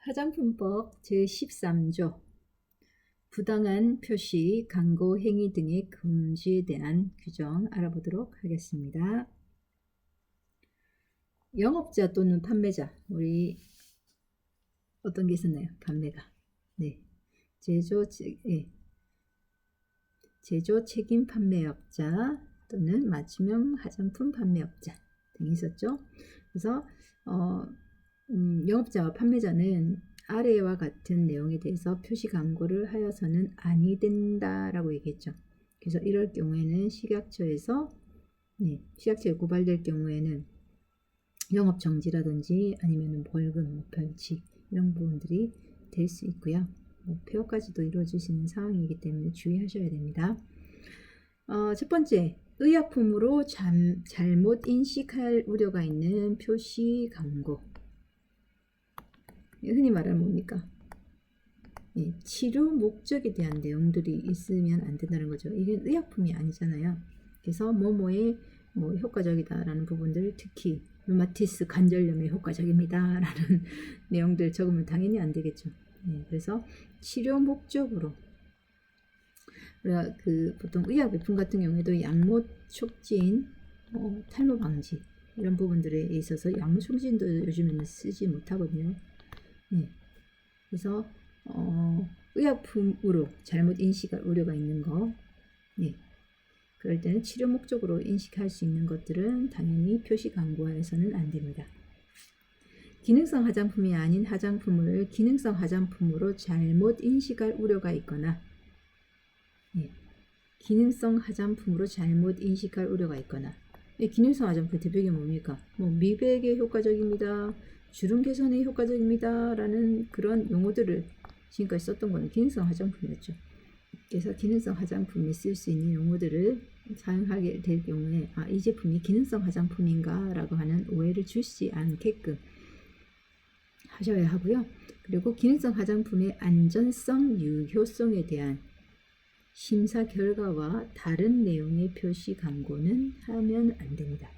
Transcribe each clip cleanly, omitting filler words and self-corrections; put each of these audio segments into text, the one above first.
화장품법 제13조 부당한 표시, 광고 행위 등의 금지에 대한 규정 알아보도록 하겠습니다. 영업자 또는 판매자, 우리 어떤 게 있었나요? 판매가. 네. 제조 책임 판매업자 또는 맞춤형 화장품 판매업자 등이 있었죠. 그래서 영업자와 판매자는 아래와 같은 내용에 대해서 표시 광고를 하여서는 아니 된다라고 얘기했죠. 그래서 이럴 경우에는 식약처에 고발될 경우에는 영업 정지라든지 아니면 벌금, 벌칙 이런 부분들이 될 수 있고요. 폐업까지도 이루어질 수 있는 상황이기 때문에 주의하셔야 됩니다. 첫 번째, 의약품으로 잘못 인식할 우려가 있는 표시 광고. 흔히 말하는 뭡니까? 치료 목적에 대한 내용들이 있으면 안 된다는 거죠. 이게 의약품이 아니잖아요. 그래서 뭐뭐에 효과적이다라는 부분들, 특히 류마티스 관절염에 효과적입니다 라는 내용들 적으면 당연히 안 되겠죠. 그래서 치료 목적으로 보통 의약 제품 같은 경우에도 약물 촉진, 탈모 방지 이런 부분들에 있어서 약물 촉진도 요즘에는 쓰지 못하거든요. 그래서 의약품으로 잘못 인식할 우려가 있는 거, 그럴 때는 치료 목적으로 인식할 수 있는 것들은 당연히 표시 광고하여서는 안 됩니다. 기능성 화장품이 아닌 화장품을 기능성 화장품으로 잘못 인식할 우려가 있거나, 기능성 화장품으로 잘못 인식할 우려가 있거나, 기능성 화장품 대표적인 뭡니까? 미백에 효과적입니다. 주름 개선에 효과적입니다. 라는 그런 용어들을 지금까지 썼던 거는 기능성 화장품이었죠. 그래서 기능성 화장품에 쓸 수 있는 용어들을 사용하게 될 경우에 이 제품이 기능성 화장품인가 라고 하는 오해를 주지 않게끔 하셔야 하고요. 그리고 기능성 화장품의 안전성, 유효성에 대한 심사 결과와 다른 내용의 표시 광고는 하면 안 됩니다.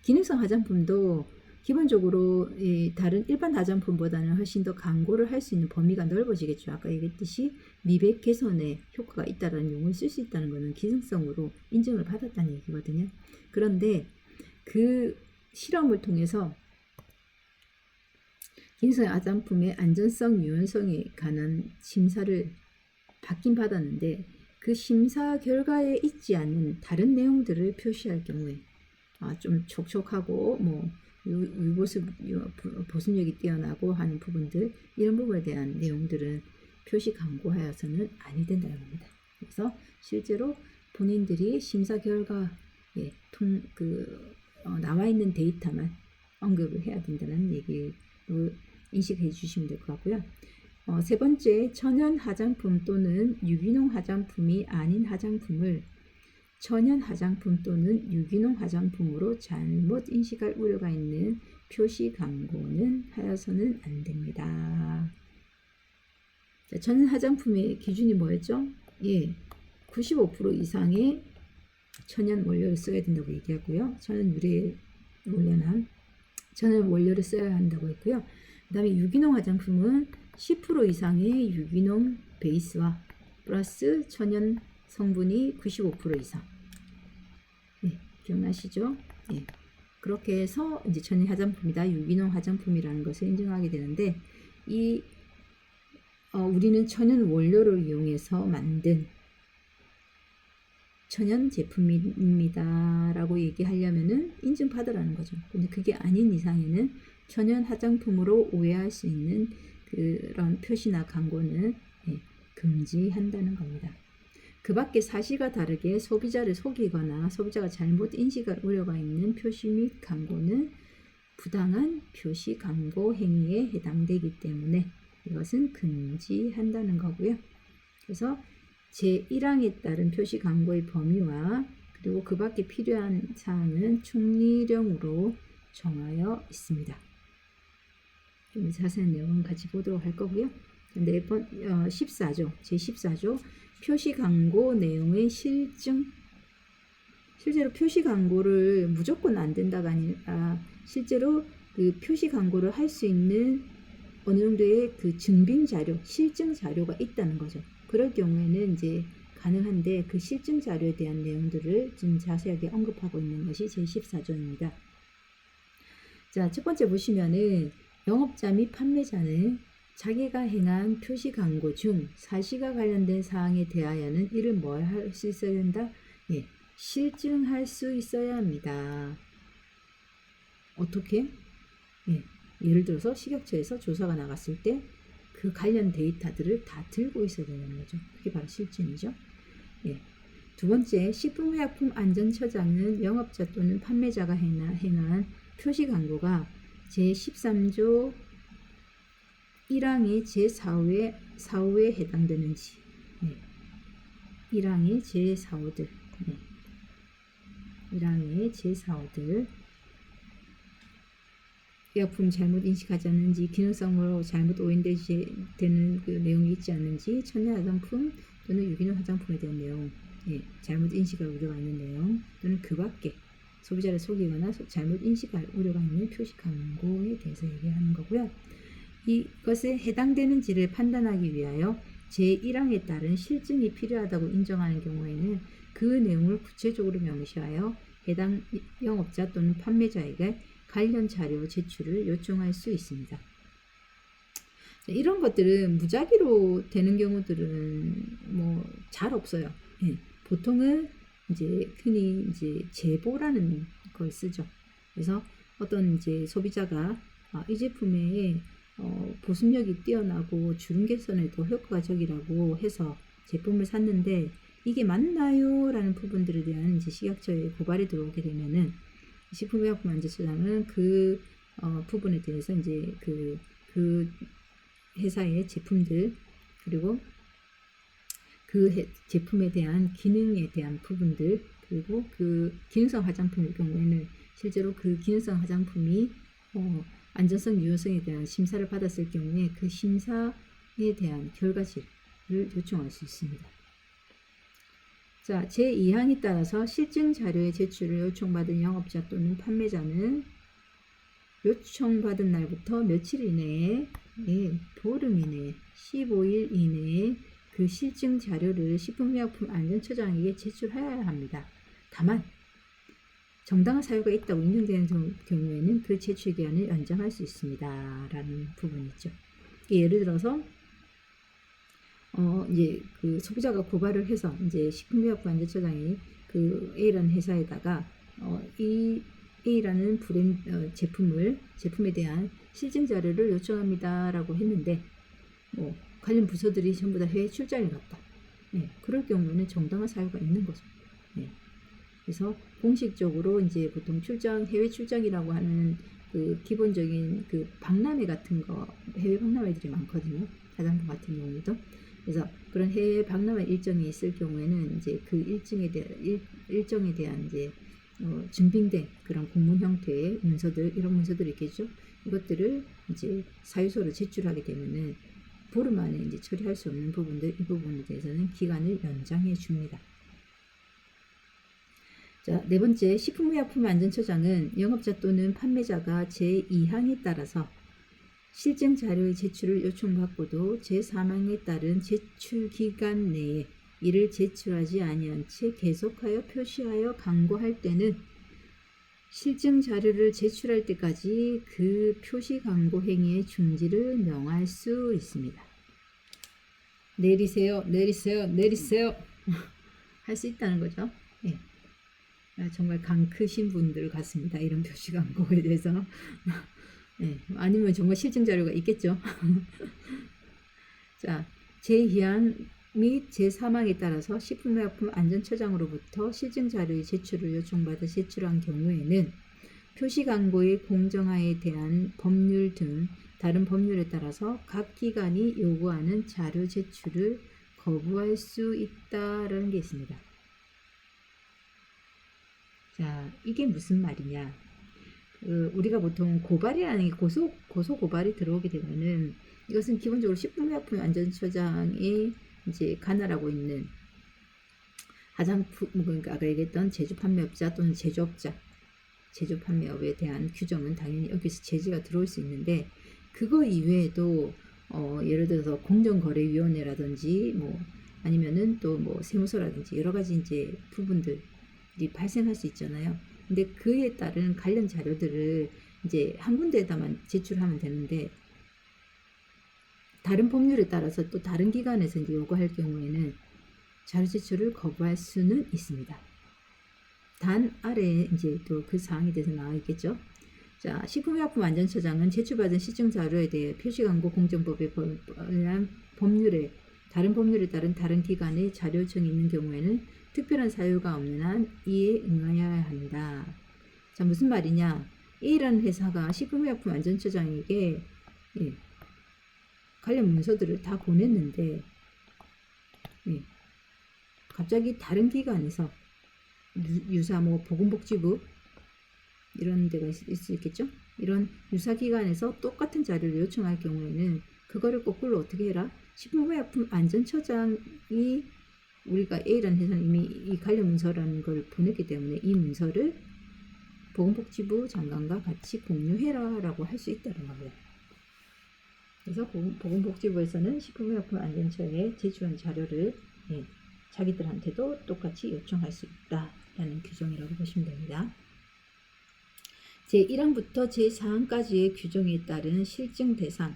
기능성 화장품도 기본적으로 다른 일반 화장품보다는 훨씬 더 광고를 할 수 있는 범위가 넓어지겠죠. 아까 얘기했듯이 미백 개선에 효과가 있다는 용어를 쓸 수 있다는 것은 기능성으로 인정을 받았다는 얘기거든요. 그런데 그 실험을 통해서 기능성 화장품의 안전성, 유효성에 관한 심사를 받긴 받았는데 그 심사 결과에 있지 않는 다른 내용들을 표시할 경우에 좀 촉촉하고 보습력이 뛰어나고 하는 부분들, 이런 부분에 대한 내용들은 표시 광고하여서는 아니 된다는 겁니다. 그래서 실제로 본인들이 심사 결과에 나와 있는 데이터만 언급을 해야 된다는 얘기로 인식해 주시면 될 것 같고요. 세 번째, 천연 화장품 또는 유기농 화장품이 아닌 화장품을 천연 화장품 또는 유기농 화장품으로 잘못 인식할 우려가 있는 표시 광고는 하여서는 안 됩니다. 자, 천연 화장품의 기준이 뭐였죠? 95% 이상의 천연 원료를 써야 된다고 얘기하고요. 천연 유래 올려난 천연 원료를 써야 한다고 했고요. 그 다음에 유기농 화장품은 10% 이상의 유기농 베이스와 플러스 천연 성분이 95% 이상. 기억나시죠? 그렇게 해서 이제 천연 화장품이다, 유기농 화장품이라는 것을 인정하게 되는데, 우리는 천연 원료를 이용해서 만든 천연 제품입니다 라고 얘기하려면은 인증받으라는 거죠. 근데 그게 아닌 이상에는 천연 화장품으로 오해할 수 있는 그런 표시나 광고는 금지한다는 겁니다. 그 밖에 사실과 다르게 소비자를 속이거나 소비자가 잘못 인식할 우려가 있는 표시 및 광고는 부당한 표시 광고 행위에 해당되기 때문에 이것은 금지한다는 거고요. 그래서 제1항에 따른 표시 광고의 범위와 그리고 그 밖에 필요한 사항은 총리령으로 정하여 있습니다. 좀 자세한 내용은 같이 보도록 할 거고요. 14조, 제14조 표시 광고 내용의 실증. 실제로 표시 광고를 무조건 안 된다가 아니라 실제로 그 표시 광고를 할 수 있는 어느 정도의 그 증빙 자료, 실증 자료가 있다는 거죠. 그럴 경우에는 이제 가능한데 그 실증 자료에 대한 내용들을 좀 자세하게 언급하고 있는 것이 제14조입니다. 자, 첫 번째 보시면은 영업자 및 판매자는 자기가 행한 표시 광고 중 사실과 관련된 사항에 대하여는 이를 뭘 할 수 있어야 된다? 예, 실증할 수 있어야 합니다. 어떻게? 예, 예를 들어서 식약처에서 조사가 나갔을 때 그 관련 데이터들을 다 들고 있어야 되는 거죠. 그게 바로 실증이죠. 예. 두 번째, 식품의약품안전처장은 영업자 또는 판매자가 행한 표시 광고가 제13조 1항의 제4호에 해당되는지, 네. 1항의 제4호들, 네. 1항의 제4호들, 의약품 잘못 인식하지 않는지, 기능성으로 잘못 오인되는 그 내용이 있지 않는지, 천연 화장품 또는 유기농 화장품에 대한 내용, 예, 잘못 인식할 우려가 있는 내용, 또는 그 밖에 소비자를 속이거나 잘못 인식할 우려가 있는 표시 광고에 대해서 얘기하는 거고요. 이것에 해당되는지를 판단하기 위하여 제1항에 따른 실증이 필요하다고 인정하는 경우에는 그 내용을 구체적으로 명시하여 해당 영업자 또는 판매자에게 관련 자료 제출을 요청할 수 있습니다. 이런 것들은 무작위로 되는 경우들은 뭐 잘 없어요. 예, 보통은 이제 흔히 이제 제보라는 걸 쓰죠. 그래서 어떤 이제 소비자가 이 제품에 보습력이 뛰어나고 주름 개선에 더 효과적이라고 해서 제품을 샀는데 이게 맞나요? 라는 부분들에 대한 이제 식약처에 고발이 들어오게 되면은 식품의약품안전처장은 그 부분에 대해서 이제 그 회사의 제품들 그리고 그 제품에 대한 기능에 대한 부분들 그리고 그 기능성 화장품의 경우에는 실제로 그 기능성 화장품이 안전성 유효성에 대한 심사를 받았을 경우에 그 심사에 대한 결과지를 요청할 수 있습니다. 자, 제2항에 따라서 실증 자료의 제출을 요청받은 영업자 또는 판매자는 요청받은 날부터 며칠 이내에, 보름 이내에, 15일 이내에 그 실증 자료를 식품의약품안전처장에게 제출해야 합니다. 다만 정당한 사유가 있다고 인정되는 경우에는 그 제출 기한을 연장할 수 있습니다. 라는 부분이 있죠. 예를 들어서 이제 그 소비자가 고발을 해서 이제 식품의약품안전처장이 그 A라는 회사에다가 이 A라는 제품에 대한 실증 자료를 요청합니다라고 했는데 뭐 관련 부서들이 전부 다 해외 출장을 갔다. 네, 그럴 경우에는 정당한 사유가 있는 거죠. 네. 그래서 공식적으로 이제 보통 해외 출장이라고 하는 그 기본적인 그 박람회 같은 거, 해외 박람회들이 많거든요. 화장품 같은 경우에도. 그래서 그런 해외 박람회 일정이 있을 경우에는 이제 그 일정에 대한 이제 증빙된 그런 공문 형태의 문서들, 이런 문서들이 있겠죠. 이것들을 이제 사유서로 제출하게 되면은 보름 안에 이제 처리할 수 없는 부분들, 이 부분에 대해서는 기간을 연장해 줍니다. 자, 네 번째, 식품의약품안전처장은 영업자 또는 판매자가 제2항에 따라서 실증 자료의 제출을 요청받고도 제3항에 따른 제출 기간 내에 이를 제출하지 아니한 채 계속하여 표시하여 광고할 때는 실증 자료를 제출할 때까지 그 표시 광고 행위의 중지를 명할 수 있습니다. 내리세요. 할 수 있다는 거죠. 예. 정말 강 크신 분들 같습니다. 이런 표시 광고에 대해서. 예. 아니면 정말 실증 자료가 있겠죠. 자, 제2항 및 제3항에 따라서 식품의약품안전처장으로부터 실증 자료의 제출을 요청받아 제출한 경우에는 표시 광고의 공정화에 대한 법률 등 다른 법률에 따라서 각 기관이 요구하는 자료 제출을 거부할 수 있다라는 게 있습니다. 자, 이게 무슨 말이냐? 우리가 보통 고발이라는 게 고소 고발이 들어오게 되면은 이것은 기본적으로 식품의약품안전처장이 이제 관할하고 있는 화장품, 그러니까 아까 얘기했던 제조 판매업자 또는 제조업자, 제조 판매업에 대한 규정은 당연히 여기서 제지가 들어올 수 있는데 그거 이외에도 예를 들어서 공정거래위원회라든지 뭐 아니면은 또 뭐 세무서라든지 여러 가지 이제 부분들이 발생할 수 있잖아요. 근데 그에 따른 관련 자료들을 이제 한 군데에다만 제출하면 되는데 다른 법률에 따라서 또 다른 기관에서 이제 요구할 경우에는 자료 제출을 거부할 수는 있습니다. 단 아래에 이제 또 그 사항에 대해서 나와 있겠죠. 자, 식품의약품안전처장은 제출받은 시증 자료에 대해 표시광고 공정법에 의한 다른 법률에 따른 다른 기관의 자료 요청이 있는 경우에는 특별한 사유가 없는 한 이에 응하여야 한다. 자, 무슨 말이냐? A라는 회사가 식품의약품안전처장에게 관련 문서들을 다 보냈는데 갑자기 다른 기관에서 유사 뭐 보건복지부 이런 데가 있을 수 있겠죠. 이런 유사기관에서 똑같은 자료를 요청할 경우에는 그거를 거꾸로 어떻게 해라? 식품의약품안전처장이 우리가 A라는 회사는 이미 이 관련 문서라는 걸 보냈기 때문에 이 문서를 보건복지부 장관과 같이 공유해라 라고 할 수 있다는 겁니다. 그래서 보건복지부에서는 식품의약품안전처에 제출한 자료를 자기들한테도 똑같이 요청할 수 있다라는 규정이라고 보시면 됩니다. 제1항부터 제4항까지의 규정에 따른 실증 대상,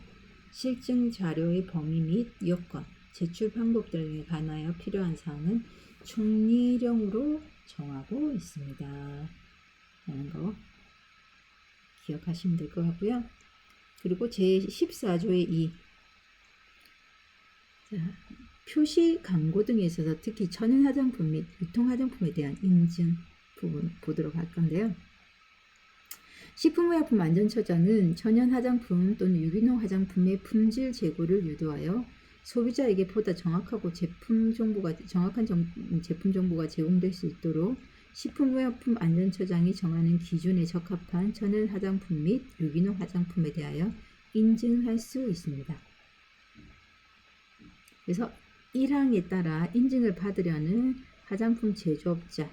실증 자료의 범위 및 여건, 제출 방법 등에 관하여 필요한 사항은 총리령으로 정하고 있습니다. 라는 거 기억하시면 될 것 같고요. 그리고 제14조의 2 표시 광고 등에 있어서 특히 천연 화장품 및 유통 화장품에 대한 인증 부분 보도록 할 건데요. 식품의약품안전처장은 천연 화장품 또는 유기농 화장품의 품질 제고를 유도하여 소비자에게 보다 정확한 제품 정보가 제공될 수 있도록 식품의약품안전처장이 정하는 기준에 적합한 천연 화장품 및 유기농 화장품에 대하여 인증할 수 있습니다. 그래서 1항에 따라 인증을 받으려는 화장품 제조업자,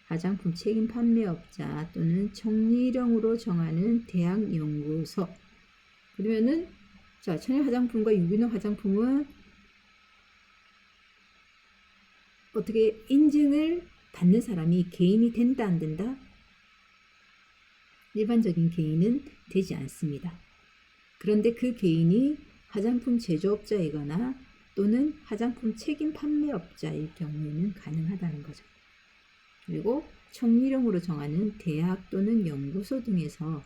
화장품 책임 판매업자 또는 총리령으로 정하는 대학연구소. 그러면은 자, 천연 화장품과 유기농 화장품은 어떻게 인증을 받는 사람이 개인이 된다 안 된다? 일반적인 개인은 되지 않습니다. 그런데 그 개인이 화장품 제조업자이거나 또는 화장품 책임 판매업자일 경우에는 가능하다는 거죠. 그리고 총리령으로 정하는 대학 또는 연구소 등에서는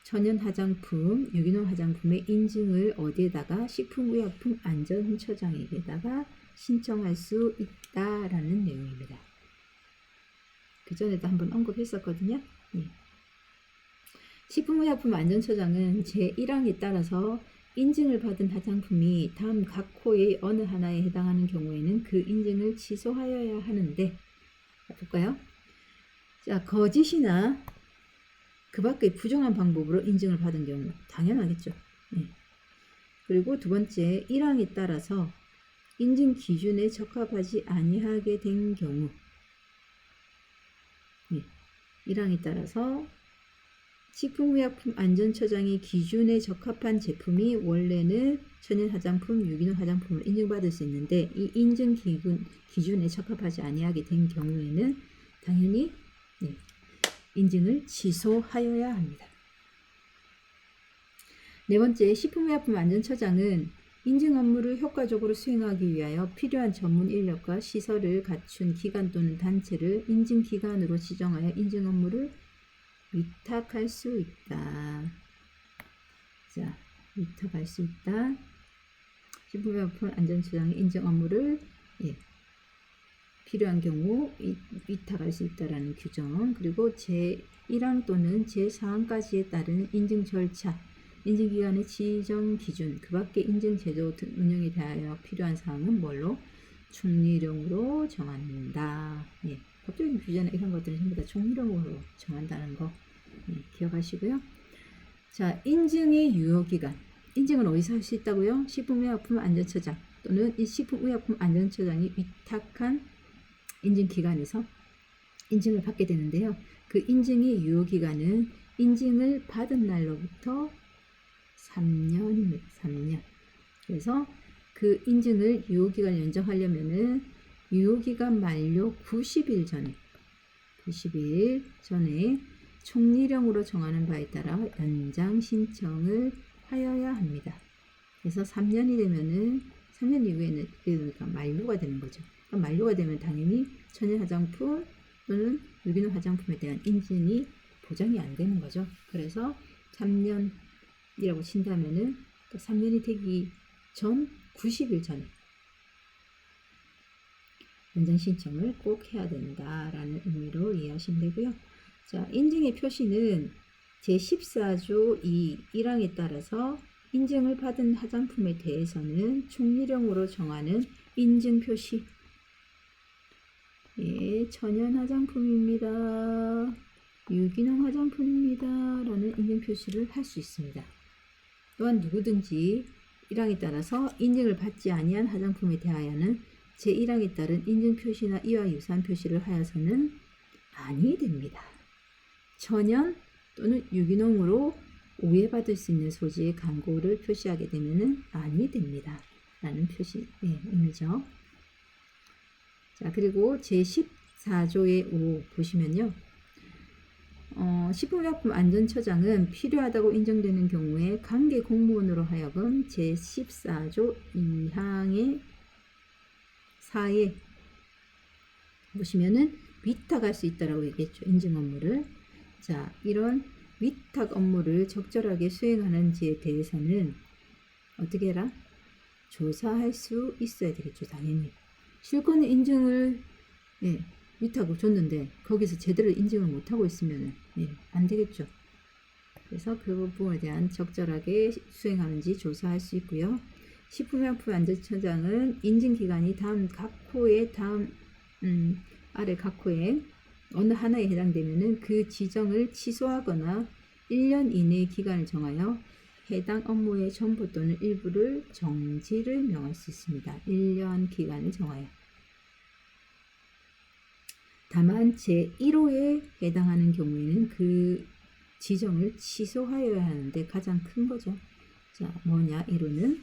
천연 화장품, 유기농 화장품의 인증을 어디에다가 식품의약품안전처장에게다가 신청할 수 있다라는 내용입니다. 그 전에도 한번 언급했었거든요. 식품의약품안전처장은 제1항에 따라서 인증을 받은 화장품이 다음 각 호의 어느 하나에 해당하는 경우에는 그 인증을 취소하여야 하는데, 볼까요? 자, 거짓이나 그 밖의 부정한 방법으로 인증을 받은 경우 당연하겠죠. 그리고 두 번째, 1항에 따라서 인증 기준에 적합하지 아니하게 된 경우 1항에 따라서 식품의약품안전처장의 기준에 적합한 제품이 원래는 천연 화장품, 유기농 화장품을 인증받을 수 있는데 이 인증 기준에 적합하지 아니하게 된 경우에는 당연히 인증을 취소하여야 합니다. 네 번째, 식품의약품안전처장은 인증 업무를 효과적으로 수행하기 위하여 필요한 전문 인력과 시설을 갖춘 기관 또는 단체를 인증기관으로 지정하여 인증 업무를 위탁할 수 있다. 자, 위탁할 수 있다. 식품의약품안전처장의 인증 업무를 필요한 경우 위탁할 수 있다라는 규정. 그리고 제1항 또는 제4항까지에 따른 인증 절차, 인증기관의 지정 기준, 그 밖의 인증 제도 운영에 대하여 필요한 사항은 뭘로? 총리령으로 정한다. 법적인 규제나 이런 것들은 전부 다 총리령으로 정한다는 거 기억하시고요. 자, 인증의 유효기간. 인증은 어디서 할 수 있다고요? 식품의약품안전처장 또는 이 식품의약품안전처장이 위탁한 인증기관에서 인증을 받게 되는데요. 그 인증의 유효기간은 인증을 받은 날로부터 3년입니다. 3년. 그래서 그 인증을 유효기간 연장하려면은 유효기간 만료 90일 전에 총리령으로 정하는 바에 따라 연장 신청을 하여야 합니다. 그래서 3년이 되면은 3년 이후에는 그러니까 만료가 되는 거죠. 그러니까 만료가 되면 당연히 천연 화장품 또는 유기농 화장품에 대한 인증이 보장이 안 되는 거죠. 그래서 3년이라고 친다면은 3년이 되기 전 90일 전에 연장 신청을 꼭 해야 된다라는 의미로 이해하시면 되고요. 자, 인증의 표시는 제14조 2 1항에 따라서 인증을 받은 화장품에 대해서는 총리령으로 정하는 인증 표시, 예, 천연 화장품입니다, 유기농 화장품입니다 라는 인증 표시를 할 수 있습니다. 또한 누구든지 1항에 따라서 인증을 받지 아니한 화장품에 대하여는 제1항에 따른 인증 표시나 이와 유사한 표시를 하여서는 아니 됩니다. 천연 또는 유기농으로 오해받을 수 있는 소지의 광고를 표시하게 되면은 아니 됩니다 라는 표시, 예, 의미죠. 자, 그리고 제14조의 5 보시면요. 식품의약품안전처장은 필요하다고 인정되는 경우에 관계 공무원으로 하여금 제14조 2항의 4에 보시면은 위탁할 수 있다라고 얘기했죠. 인증 업무를. 자, 이런 위탁 업무를 적절하게 수행하는지에 대해서는 어떻게 해라? 조사할 수 있어야 되겠죠. 당연히. 실권 인증을, 예, 위탁을 줬는데 거기서 제대로 인증을 못하고 있으면, 예, 안 되겠죠. 그래서 그 부분에 대한 적절하게 수행하는지 조사할 수 있고요. 식품의약품안전처장은 인증기간이 다음 각 호의 아래 각 호에 어느 하나에 해당되면은 그 지정을 취소하거나 1년 이내의 기간을 정하여 해당 업무의 전부 또는 일부를 정지를 명할 수 있습니다. 1년 기간을 정하여. 다만 제1호에 해당하는 경우에는 그 지정을 취소하여야 하는데 가장 큰 거죠. 자, 뭐냐? 1호는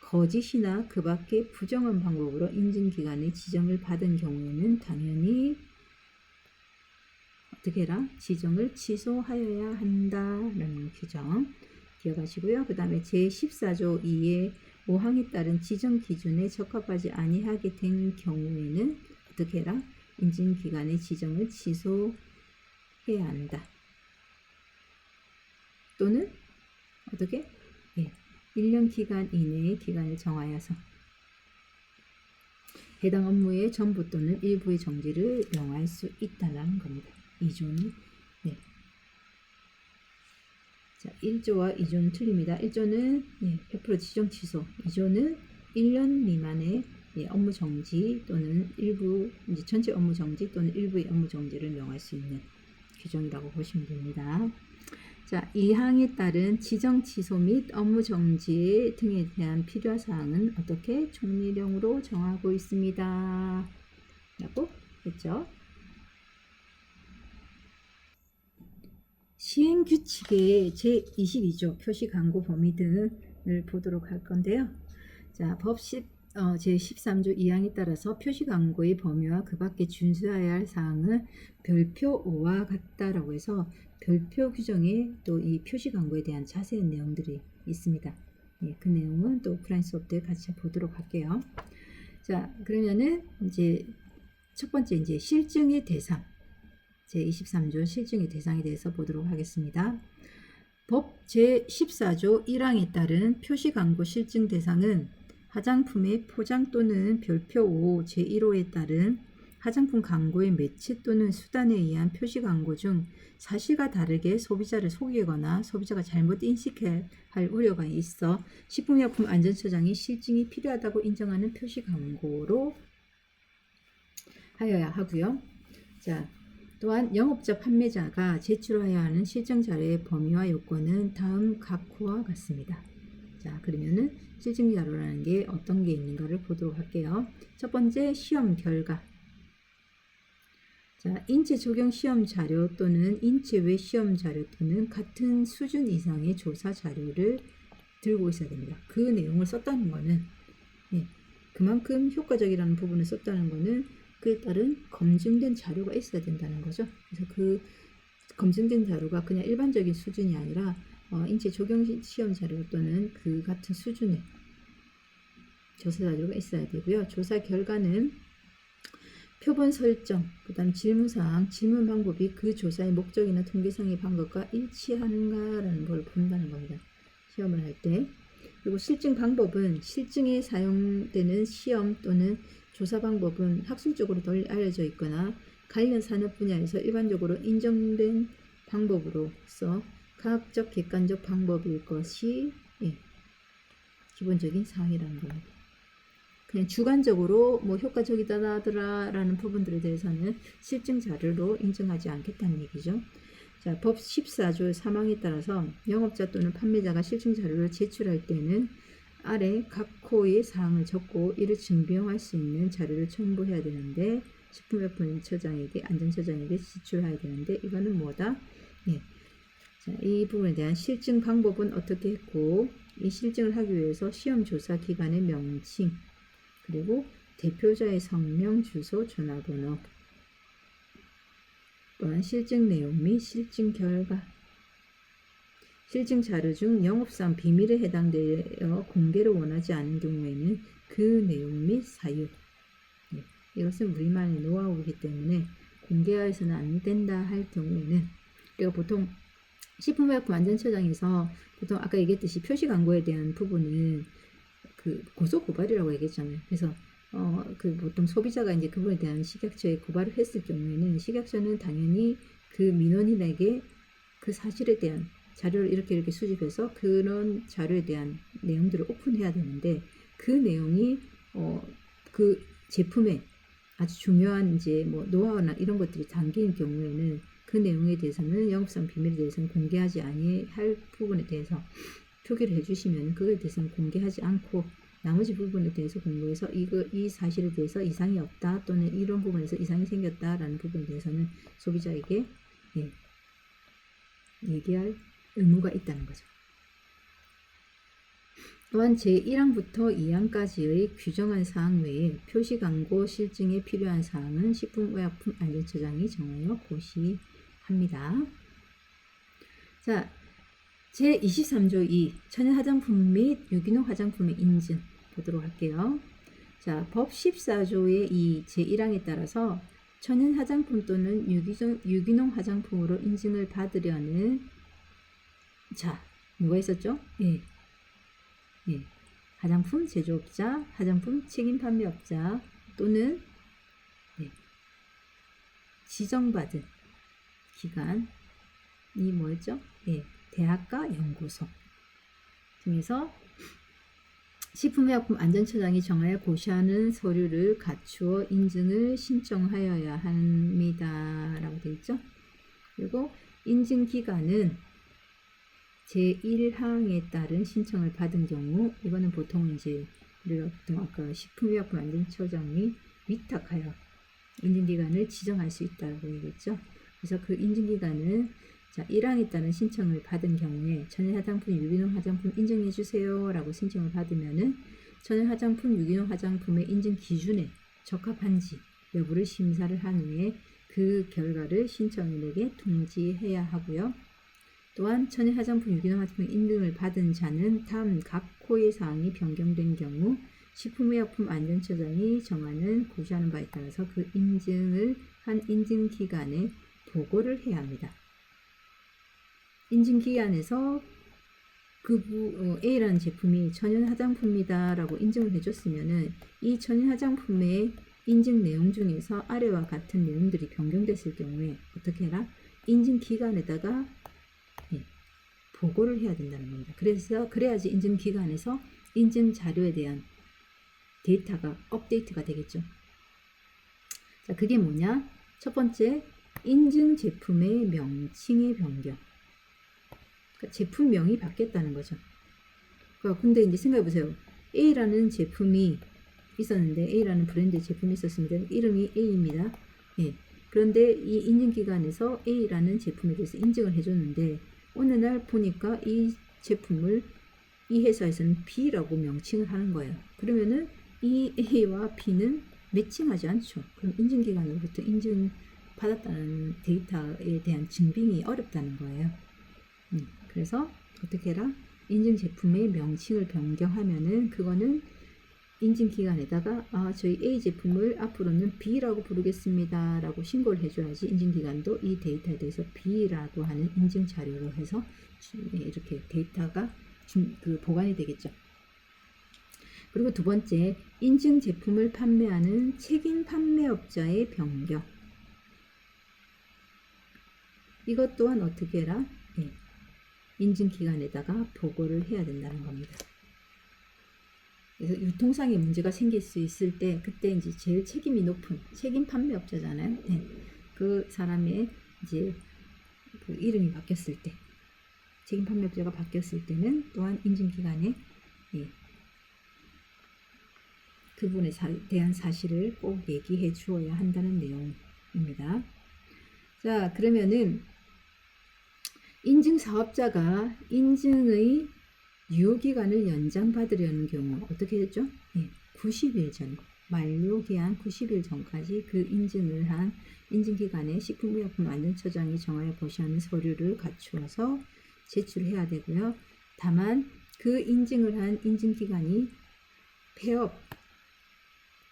거짓이나 그 밖의 부정한 방법으로 인증기간의 지정을 받은 경우에는 당연히 어떻게 해라? 지정을 취소하여야 한다라는 규정 기억하시고요. 그 다음에 제14조 2의 5항에 따른 지정 기준에 적합하지 아니하게 된 경우에는 어떻게 해라? 인증기간의 지정을 취소해야 한다. 또는 어떻게? 예, 1년 기간 이내의 기간을 정하여서 해당 업무의 전부 또는 일부의 정지를 명할 수 있다는 겁니다. 2조는, 네. 자, 1조와 2조는 틀립니다. 1조는, 예, 100% 지정 취소, 2조는 1년 미만의, 예, 업무 정지 또는 일부, 이제 전체 업무 정지 또는 일부의 업무 정지를 명할 수 있는 규정이라고 보시면 됩니다. 자, 2항에 따른 지정 취소 및 업무 정지 등에 대한 필요한 사항은 어떻게 총리령으로 정하고 있습니다 라고 했죠. 시행규칙의 제22조 표시 광고 범위 등을 보도록 할 건데요. 자, 법 제13조 2항에 따라서 표시 광고의 범위와 그 밖에 준수해야 할 사항을 별표 5와 같다라고 해서 별표 규정에 또 이 표시 광고에 대한 자세한 내용들이 있습니다. 예, 그 내용은 또 오프라인 수업 때 같이 보도록 할게요. 자, 그러면은 이제 첫 번째 이제 실증의 대상, 제23조 실증의 대상에 대해서 보도록 하겠습니다. 법 제14조 1항에 따른 표시 광고 실증 대상은 화장품의 포장 또는 별표 5 제1호에 따른 화장품 광고의 매체 또는 수단에 의한 표시 광고 중 사실과 다르게 소비자를 속이거나 소비자가 잘못 인식할 우려가 있어 식품의약품안전처장이 실증이 필요하다고 인정하는 표시 광고로 하여야 하고요. 자, 또한 영업자 판매자가 제출해야 하는 실증 자료의 범위와 요건은 다음 각 호와 같습니다. 자, 그러면은 실증 자료라는 게 어떤 게 있는가를 보도록 할게요. 첫 번째, 시험 결과. 자, 인체 적용 시험 자료 또는 인체 외 시험 자료 또는 같은 수준 이상의 조사 자료를 들고 있어야 됩니다. 그 내용을 썼다는 거는 예, 그만큼 효과적이라는 부분을 썼다는 거는 그에 따른 검증된 자료가 있어야 된다는 거죠. 그래서 그 검증된 자료가 그냥 일반적인 수준이 아니라 인체 적용 시험 자료 또는 그 같은 수준의 조사 자료가 있어야 되고요. 조사 결과는 표본 설정, 그 다음 질문사항, 질문 방법이 그 조사의 목적이나 통계상의 방법과 일치하는가라는 걸 본다는 겁니다. 시험을 할 때. 그리고 실증 방법은 실증에 사용되는 시험 또는 조사 방법은 학술적으로 널리 알려져 있거나 관련 산업 분야에서 일반적으로 인정된 방법으로서 과학적 객관적 방법일 것이 기본적인 사항이라는 겁니다. 그냥 주관적으로 뭐 효과적이다라는 부분들에 대해서는 실증 자료로 인정하지 않겠다는 얘기죠. 자, 법 14조 3항에 따라서 영업자 또는 판매자가 실증 자료를 제출할 때는 아래 각 호의 사항을 적고 이를 증명할 수 있는 자료를 첨부해야 되는데 식품의약품처장에게 안전처장에게 제출해야 되는데 이거는 뭐다? 예. 자, 이 부분에 대한 실증 방법은 어떻게 했고 이 실증을 하기 위해서 시험 조사 기관의 명칭 그리고 대표자의 성명, 주소, 전화번호 또한 실증 내용 및 실증 결과 실증 자료 중 영업사항 비밀에 해당되어 공개를 원하지 않은 경우에는 그 내용 및 사유 이것은 우리만의 노하우이기 때문에 공개해서는 안 된다 할 경우에는 우리가 보통 식품의약품안전처장에서 보통 아까 얘기했듯이 표시 광고에 대한 부분은 그 고소 고발이라고 얘기했잖아요. 그래서 그 보통 소비자가 이제 그분에 대한 식약처에 고발을 했을 경우에는 식약처는 당연히 그 민원인에게 그 사실에 대한 자료를 이렇게 수집해서 그런 자료에 대한 내용들을 오픈해야 되는데 그 내용이 그 제품에 아주 중요한 이제 뭐 노하우나 이런 것들이 담긴 경우에는 그 내용에 대해서는 영업사항 비밀에 대해서는 공개하지 아니할 부분에 대해서 표기를 해주시면 그거에 대해서는 공개하지 않고 나머지 부분에 대해서 공개해서 이 사실에 대해서 이상이 없다 또는 이런 부분에서 이상이 생겼다라는 부분에 대해서는 소비자에게 얘기할 의무가 있다는 거죠. 또한 제1항부터 2항까지의 규정한 사항 외에 표시 광고 실증에 필요한 사항은 식품의약품안전처장이 정하여 고시합니다. 자, 제23조 2 천연 화장품 및 유기농 화장품의 인증 보도록 할게요. 자, 법 14조의 이 제1항에 따라서 천연 화장품 또는 유기농 화장품으로 인증을 받으려는 자, 누가 있었죠? 예. 화장품 제조업자, 화장품 책임 판매업자 또는 지정받은 기관이 뭐였죠? 대학가 연구소 등에서 식품의약품안전처장이 정하여 고시하는 서류를 갖추어 인증을 신청하여야 합니다. 라고 되어 있죠. 그리고 인증기간은 제1항에 따른 신청을 받은 경우 이거는 보통 이제 우리가 보통 아까 식품의약품안전처장이 위탁하여 인증기간을 지정할 수 있다고 얘기했죠. 그래서 그 인증기간은 자, 1항에 따른 신청을 받은 경우에 천연 화장품, 유기농 화장품 인증해 주세요 라고 신청을 받으면은 천연 화장품, 유기농 화장품의 인증 기준에 적합한지 여부를 심사를 한 후에 그 결과를 신청인에게 통지해야 하고요. 또한 천연 화장품, 유기농 화장품 인증을 받은 자는 다음 각 호의 사항이 변경된 경우 식품의약품안전처장이 정하는 고시하는 바에 따라서 그 인증을 한 인증기관에 보고를 해야 합니다. 인증기관에서 A라는 제품이 천연 화장품이다 라고 인증을 해줬으면은 이 천연 화장품의 인증 내용 중에서 아래와 같은 내용들이 변경됐을 경우에 어떻게 해라? 인증기관에다가 보고를 해야 된다는 겁니다. 그래야지 인증기관에서 인증 자료에 대한 데이터가 업데이트가 되겠죠. 자, 그게 뭐냐? 첫 번째, 인증 제품의 명칭의 변경. 그러니까 제품명이 바뀌었다는 거죠. 그러니까 근데 이제 생각해 보세요. A라는 제품이 있었는데 A라는 브랜드의 제품이 있었습니다. 이름이 A입니다. 그런데 이 인증기관에서 A라는 제품에 대해서 인증을 해줬는데 어느 날 보니까 이 제품을 이 회사에서는 B라고 명칭을 하는 거예요. 그러면은 이 A와 B는 매칭하지 않죠. 그럼 인증기관으로부터 인증받았다는 데이터에 대한 증빙이 어렵다는 거예요. 그래서 어떻게 해라? 인증 제품의 명칭을 변경하면은 그거는 인증기관에다가 저희 A 제품을 앞으로는 B라고 부르겠습니다 라고 신고를 해줘야지 인증기관도 이 데이터에 대해서 B라고 하는 인증 자료로 해서 이렇게 데이터가 보관이 되겠죠. 그리고 두 번째, 인증 제품을 판매하는 책임 판매업자의 변경. 이것 또한 어떻게 해라? 인증기관에다가 보고를 해야 된다는 겁니다. 그래서 유통상의 문제가 생길 수 있을 때 그때 이제 제일 책임이 높은 책임 판매업자잖아요. 그 사람의 이제 그 이름이 바뀌었을 때 책임 판매업자가 바뀌었을 때는 또한 인증기관에 그분에 대한 사실을 꼭 얘기해 주어야 한다는 내용입니다. 자, 그러면은 인증사업자가 인증의 유효기간을 연장받으려는 경우 어떻게 했죠? 90일 전, 만료기한 90일 전까지 그 인증을 한 인증기관에 식품의약품안전처장이 정하여 고시하는 서류를 갖추어서 제출해야 되고요. 다만 그 인증을 한 인증기관이 폐업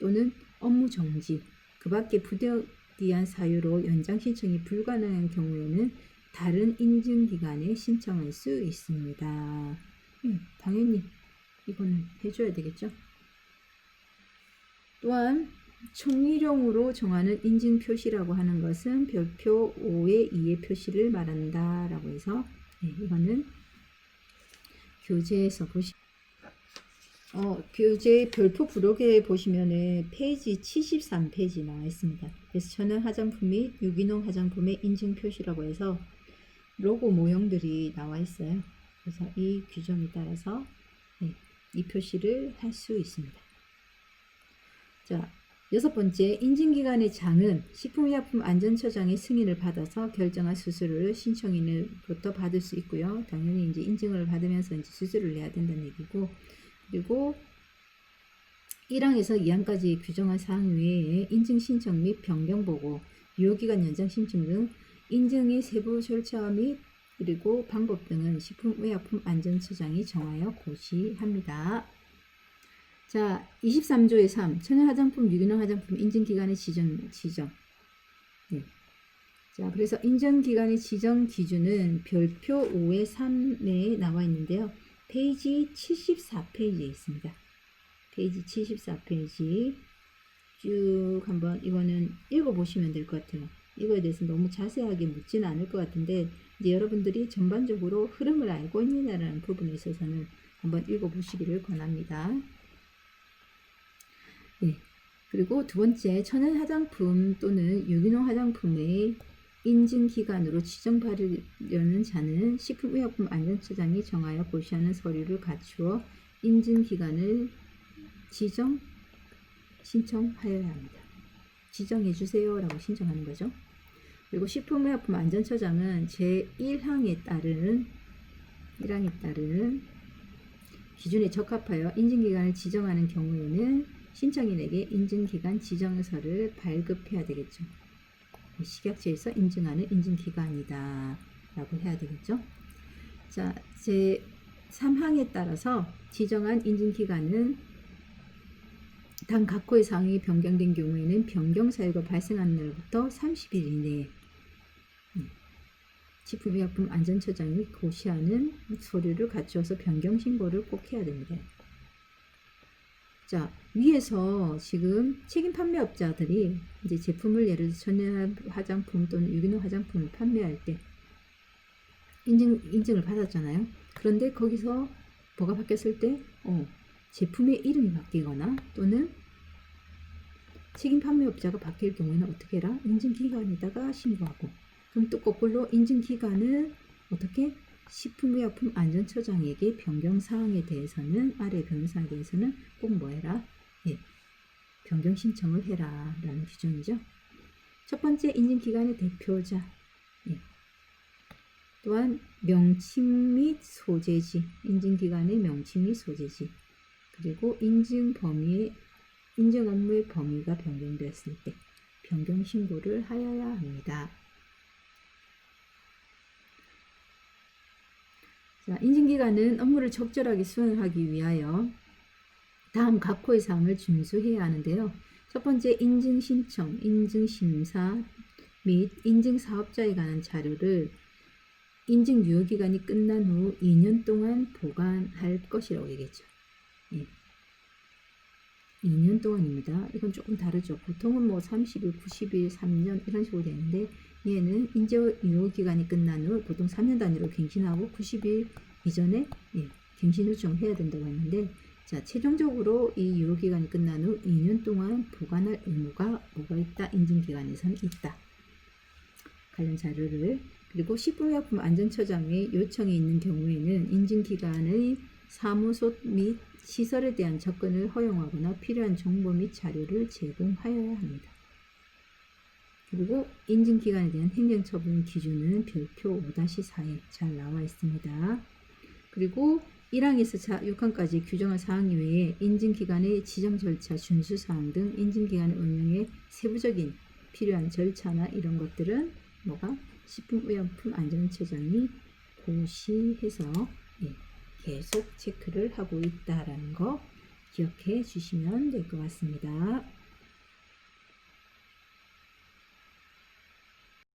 또는 업무 정지, 그 밖에 부득이한 사유로 연장 신청이 불가능한 경우에는 다른 인증기관에 신청할 수 있습니다. 당연히 이거는 해줘야 되겠죠. 또한 총일용으로 정하는 인증 표시라고 하는 것은 별표 5의 2의 표시를 말한다 라고 해서 이거는 교재에서 교재 별표 부록에 보시면은 페이지 73페이지 나와 있습니다. 그래서 천연 화장품이 유기농 화장품의 인증 표시라고 해서 로고 모형들이 나와 있어요. 그래서 이 규정에 따라서 이 표시를 할 수 있습니다. 자, 여섯 번째, 인증기관의 장은 식품의약품안전처장의 승인을 받아서 결정한 수수료를 신청인으로부터 받을 수 있고요. 당연히 이제 인증을 받으면서 이제 수수료를 내야 된다는 얘기고, 그리고 1항에서 2항까지 규정한 사항 외에 인증 신청 및 변경 보고, 유효기간 연장 신청 등 인증의 세부 절차 및 그리고 방법 등은 식품의약품안전처장이 정하여 고시합니다. 자, 23조의 3, 천연화장품, 유기농 화장품 인증기관의 지정. 자, 그래서 인증기관의 지정 기준은 별표 5의 3에 나와 있는데요. 페이지 74페이지에 있습니다. 페이지 74페이지 쭉 한번 이거는 읽어보시면 될 것 같아요. 이거에 대해서 너무 자세하게 묻지는 않을 것 같은데 이제 여러분들이 전반적으로 흐름을 알고 있느냐라는 부분에 있어서는 한번 읽어보시기를 권합니다. 그리고 두 번째, 천연 화장품 또는 유기농 화장품의 인증기관으로 지정받으려는 자는 식품의약품안전처장이 정하여 고시하는 서류를 갖추어 인증기관을 신청하여야 합니다. 지정해주세요 라고 신청하는 거죠. 그리고 식품의약품안전처장은 제1항에 따르는 기준에 적합하여 인증기관을 지정하는 경우에는 신청인에게 인증기관 지정서를 발급해야 되겠죠. 식약처에서 인증하는 인증기관이다 라고 해야 되겠죠. 자, 제3항에 따라서 지정한 인증기관은 당 각호의 사항이 변경된 경우에는 변경 사유가 발생한 날부터 30일 이내에 식품의약품안전처장이 고시하는 서류를 갖추어서 변경 신고를 꼭 해야 됩니다. 자, 위에서 지금 책임 판매업자들이 이제 제품을 예를 들어 천연 화장품 또는 유기농 화장품을 판매할 때 인증을 받았잖아요. 그런데 거기서 뭐가 바뀌었을 때 제품의 이름이 바뀌거나 또는 책임 판매업자가 바뀔 경우에는 어떻게 해라? 인증기관에다가 신고하고, 그럼 또 거꾸로 인증기관은 어떻게? 식품의약품안전처장에게 변경사항에 대해서는 아래 변경사항에 대해서는 꼭 뭐 해라? 변경 신청을 해라 라는 규정이죠. 첫 번째, 인증기관의 대표자 또한 명칭 및 소재지, 인증기관의 명칭 및 소재지, 그리고 인증 업무의 범위가 변경되었을 때 변경 신고를 하여야 합니다. 자, 인증기관은 업무를 적절하게 수행하기 위하여 다음 각호의 사항을 준수해야 하는데요. 첫 번째, 인증 신청, 인증 심사 및 인증 사업자에 관한 자료를 인증 유효기간이 끝난 후 2년 동안 보관할 것이라고 얘기했죠. 예. 2년 동안입니다. 이건 조금 다르죠. 보통은 뭐 30일, 90일, 3년 이런 식으로 되는데 얘는 인증 유효기간이 끝난 후 보통 3년 단위로 갱신하고 90일 이전에 갱신 요청해야 된다고 했는데, 자, 최종적으로 이 유효기간이 끝난 후 2년 동안 보관할 의무가 뭐가 있다? 인증기관에서는 있다. 관련 자료를. 그리고 식품의약품 안전처장의 요청이 있는 경우에는 인증기관의 사무소 및 시설에 대한 접근을 허용하거나 필요한 정보 및 자료를 제공하여야 합니다. 그리고 인증기관에 대한 행정처분 기준은 별표 5-4에 잘 나와 있습니다. 그리고 1항에서 6항까지 규정한 사항 이외에 인증기관의 지정 절차, 준수사항 등 인증기관 운영에 세부적인 필요한 절차나 이런 것들은 뭐가? 식품의약품 안전처장이 고시해서 계속 체크를 하고 있다라는 거 기억해 주시면 될 것 같습니다.